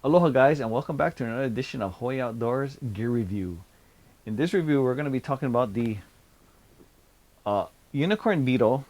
Aloha guys, and welcome back to another edition of Hoy Outdoors Gear Review. In this review we're going to be talking about the Unicorn Beetle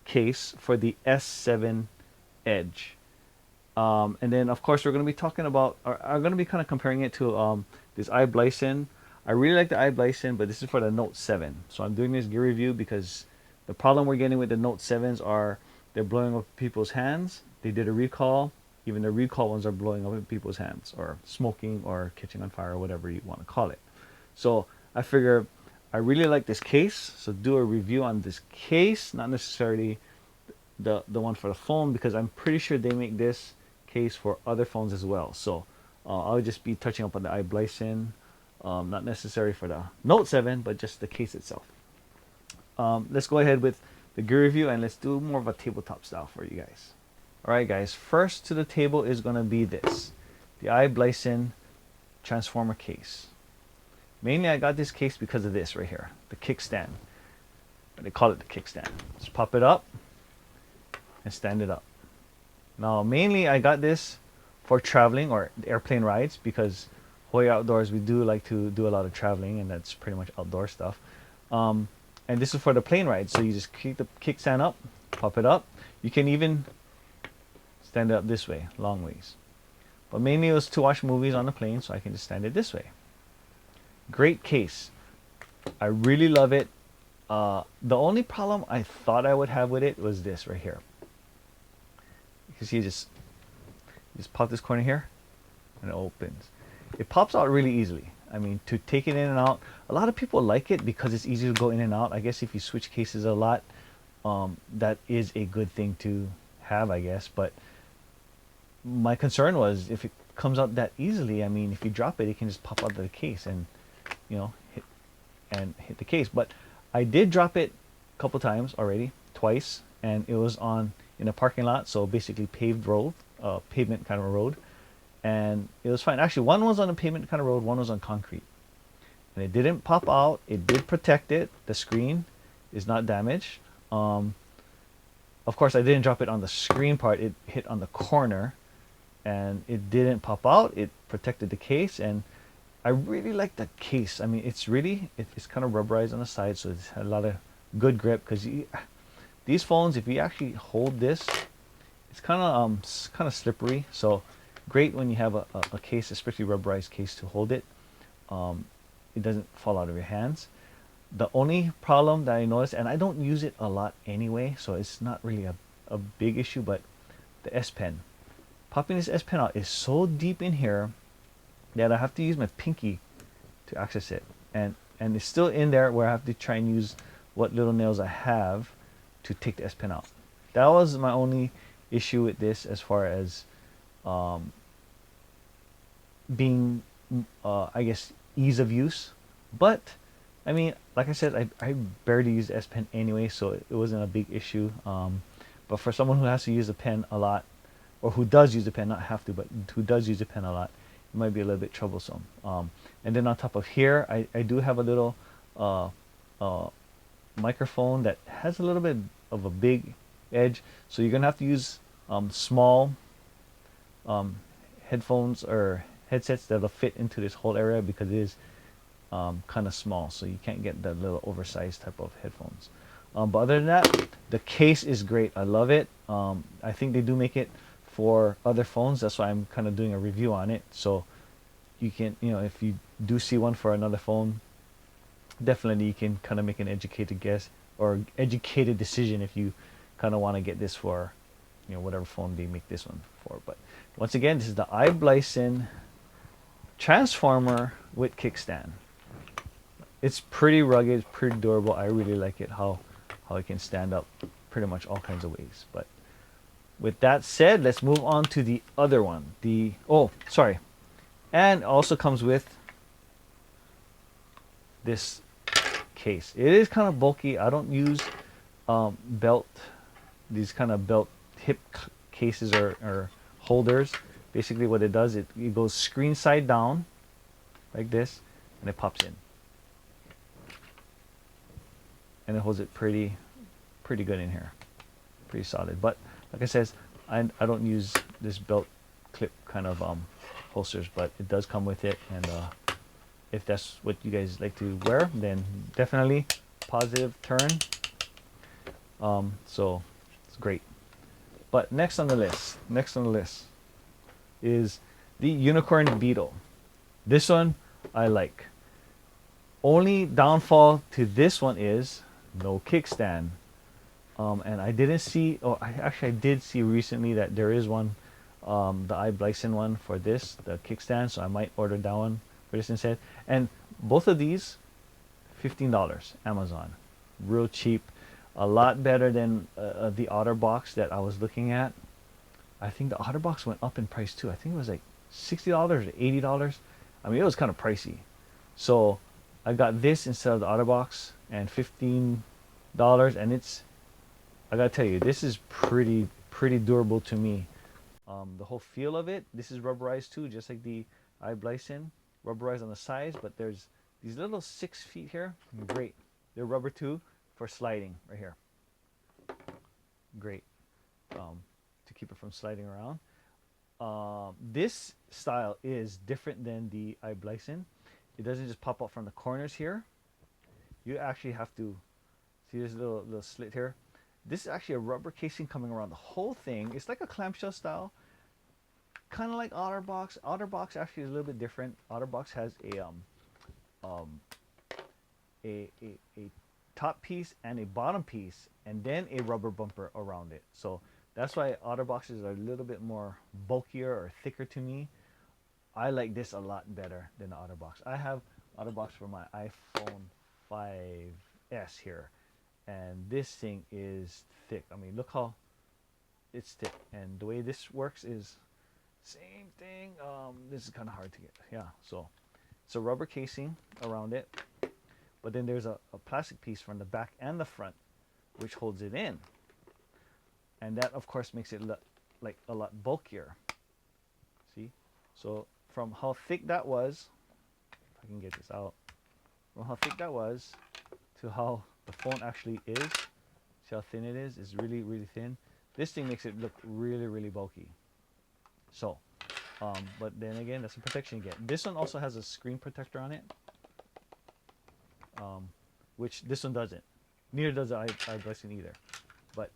case for the S7 Edge. And then of course we're going to be talking about, I'm going to be kind of comparing it to this i-Blason. I really like the i-Blason, but this is for the Note 7. So I'm doing this gear review because the problem we're getting with the Note 7s are they're blowing up people's hands. They did a recall. Even the recall ones are blowing up in people's hands or smoking or catching on fire or whatever you want to call it. So I figure I really like this case, so do a review on this case, not necessarily the one for the phone, because I'm pretty sure they make this case for other phones as well. So I'll just be touching up on the i-Blason, not necessary for the Note 7, but just the case itself. Let's go ahead with the gear review and let's do more of a tabletop style for you guys. Alright guys, first to the table is going to be this, the i-Blason transformer case. Mainly I got this case because of this right here, the kickstand. They call it the kickstand. Just pop it up and stand it up. Now mainly I got this for traveling or airplane rides because Hoy Outdoors we do like to do a lot of traveling, and that's pretty much outdoor stuff. And this is for the plane ride, so you just keep the kickstand up, pop it up. You can even stand it up this way, long ways. But mainly it was to watch movies on the plane, so I can just stand it this way. Great case. I really love it. The only problem I thought I would have with it was this right here. You see, you just pop this corner here, and it opens. It pops out really easily. I mean, to take it in and out, a lot of people like it because it's easy to go in and out. I guess if you switch cases a lot, that is a good thing to have, I guess. But my concern was if it comes out that easily, I mean, if you drop it, it can just pop out of the case and, you know, hit the case. But I did drop it a couple times already, twice, and it was in a parking lot, so basically paved road, pavement kind of a road, and it was fine. Actually, one was on a pavement kind of road, one was on concrete, and it didn't pop out. It did protect it. The screen is not damaged. Of course, I didn't drop it on the screen part. It hit on the corner, and it didn't pop out. It protected the case, and I really like the case. I mean, it's kind of rubberized on the side, so it's a lot of good grip. Because these phones, if you actually hold this, it's kind of slippery. So great when you have a case, especially rubberized case, to hold it. It doesn't fall out of your hands. The only problem that I noticed, and I don't use it a lot anyway, so it's not really a big issue, but the S Pen. Popping this S Pen out is so deep in here that I have to use my pinky to access it, and it's still in there where I have to try and use what little nails I have to take the S Pen out. That was my only issue with this, as far as being I guess ease of use. But I mean, like I said, I barely use the S Pen anyway, so it wasn't a big issue. But for someone who has to use the pen a lot, or who does use the pen, not have to, but who does use the pen a lot, it might be a little bit troublesome. And then on top of here, I do have a little microphone that has a little bit of a big edge, so you're gonna have to use small headphones or headsets that'll fit into this whole area, because it is kind of small, so you can't get that little oversized type of headphones. But other than that, the case is great. I love it. I think they do make it for other phones. That's why I'm kind of doing a review on it. So you can, if you do see one for another phone, definitely you can kind of make an educated guess or educated decision if you kind of want to get this for, whatever phone they make this one for. But once again, this is the i-Blason transformer with kickstand. It's pretty rugged, pretty durable. I really like it, how it can stand up pretty much all kinds of ways. But with that said, let's move on to the other one. And also comes with this case. It is kind of bulky. I don't use these kind of belt hip cases or holders. Basically what it does, it goes screen side down like this, and it pops in. And it holds it pretty good in here. Pretty solid. But like I said, I don't use this belt clip kind of holsters, but it does come with it. And if that's what you guys like to wear, then definitely positive turn. So it's great. But next on the list is the Unicorn Beetle. This one I like. Only downfall to this one is no kickstand. And I didn't see, oh, I did see recently that there is one, the i-Blason one for this, the kickstand. So I might order that one for this instead. And both of these, $15, Amazon, real cheap, a lot better than the Otter box that I was looking at. I think the Otter box went up in price too. I think it was like $60 or $80. I mean, it was kind of pricey. So I got this instead of the Otter box, and $15, and it's, I gotta tell you, this is pretty durable to me. The whole feel of it, this is rubberized too, just like the i-Blason, rubberized on the sides, but there's these little 6 feet here, great. They're rubber too for sliding right here. Great, to keep it from sliding around. This style is different than the i-Blason. It doesn't just pop up from the corners here. You actually have to see this little slit here. This is actually a rubber casing coming around the whole thing. It's like a clamshell style, kind of like Otterbox. Otterbox actually is a little bit different. Otterbox has a top piece and a bottom piece, and then a rubber bumper around it. So that's why Otterboxes are a little bit more bulkier or thicker to me. I like this a lot better than the Otterbox. I have Otterbox for my iPhone 5S here, and this thing is thick. I mean, look how it's thick. And the way this works is same thing. This is kind of hard to get. Yeah, so it's a rubber casing around it, but then there's a plastic piece from the back and the front which holds it in, and that of course makes it look like a lot bulkier. See, so from how thick that was, if I can get this out, from how thick that was to how the phone actually is, see how thin it is? It's really thin. This thing makes it look really bulky. So but then again, that's the protection you get. This one also has a screen protector on it, which this one doesn't. Neither does the i-Blason either. But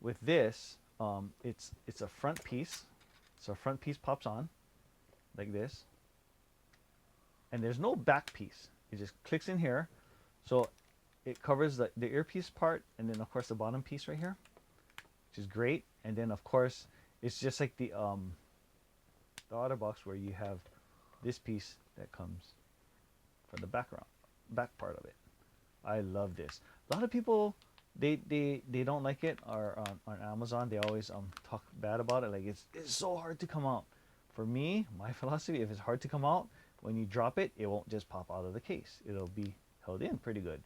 with this, it's a front piece. So front piece pops on like this, and there's no back piece. It just clicks in here, so it covers the earpiece part, and then of course the bottom piece right here, which is great. And then of course it's just like the Otterbox, where you have this piece that comes from the back part of it. I love this. A lot of people, they don't like it, or on Amazon they always talk bad about it, like it's so hard to come out. For me, my philosophy, if it's hard to come out, when you drop it, it won't just pop out of the case. It'll be held in pretty good.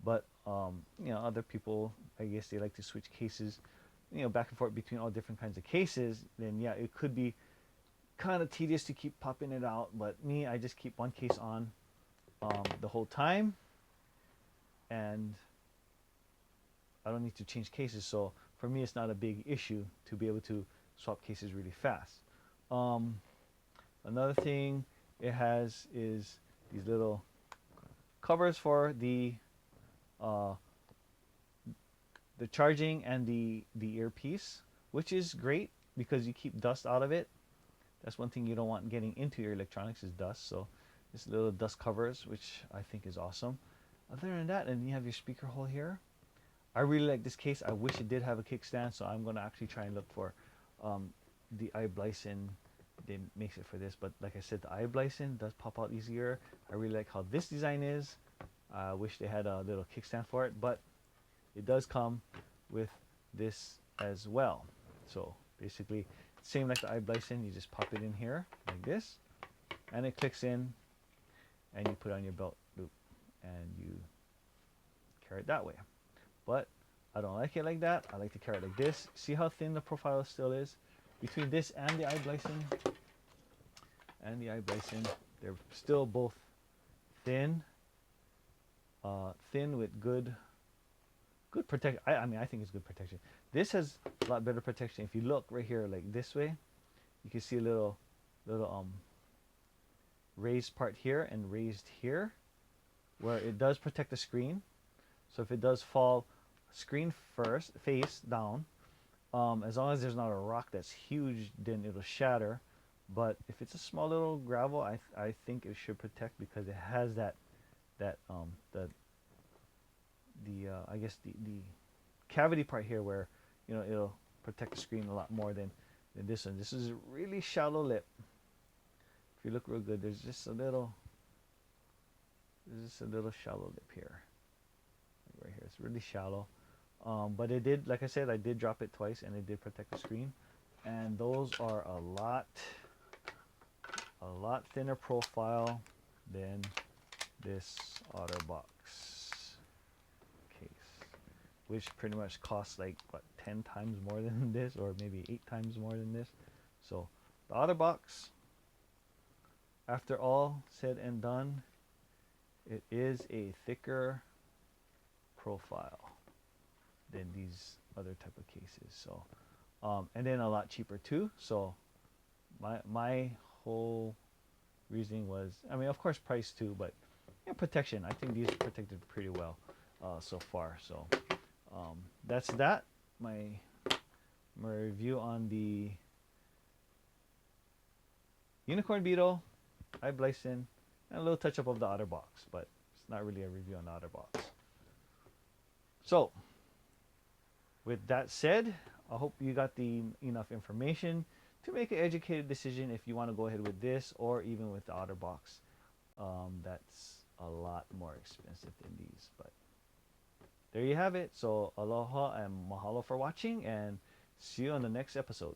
But you know, other people, I guess they like to switch cases, you know, back and forth between all different kinds of cases. Then yeah, it could be kind of tedious to keep popping it out. But me, I just keep one case on the whole time, and I don't need to change cases. So for me, it's not a big issue to be able to swap cases really fast. Another thing it has is these little covers for the charging and the earpiece, which is great because you keep dust out of it. That's one thing you don't want getting into your electronics, is dust. So this little dust covers, which I think is awesome. Other than that, and you have your speaker hole here. I really like this case. I wish it did have a kickstand, so I'm going to actually try and look for the i-Blason. They makes it for this, but like I said, the i-Blason does pop out easier. I really like how this design is. I wish they had a little kickstand for it, but it does come with this as well. So basically, same like the i-Blason, you just pop it in here like this, and it clicks in, and you put it on your belt loop, and you carry it that way. But I don't like it like that. I like to carry it like this. See how thin the profile still is? Between this and the i-Blason, they're still both thin, thin with good protection. I mean, I think it's good protection. This has a lot better protection. If you look right here, like this way, you can see a little raised part here and raised here, where it does protect the screen. So if it does fall screen first, face down, as long as there's not a rock that's huge, then it'll shatter. But if it's a small little gravel, I think it should protect, because it has that I guess the cavity part here, where it'll protect the screen a lot more than this one. This is a really shallow lip. If you look real good, there's just a little shallow lip here, like right here. It's really shallow, but it did, like I said, I did drop it twice, and it did protect the screen. And those are a lot thinner profile than this OtterBox case, which pretty much costs like what, 10 times more than this, or maybe 8 times more than this. So the OtterBox, after all said and done, it is a thicker profile than these other type of cases. So and then a lot cheaper too. So my whole reasoning was, I mean, of course price too, but protection. I think these protected pretty well so far. So that's that. My review on the Unicorn Beetle, i-Blason, and a little touch up of the OtterBox, but it's not really a review on the OtterBox. So with that said, I hope you got enough information to make an educated decision if you want to go ahead with this, or even with the OtterBox. That's a lot more expensive than these, but there you have it. So aloha and mahalo for watching, and see you on the next episode.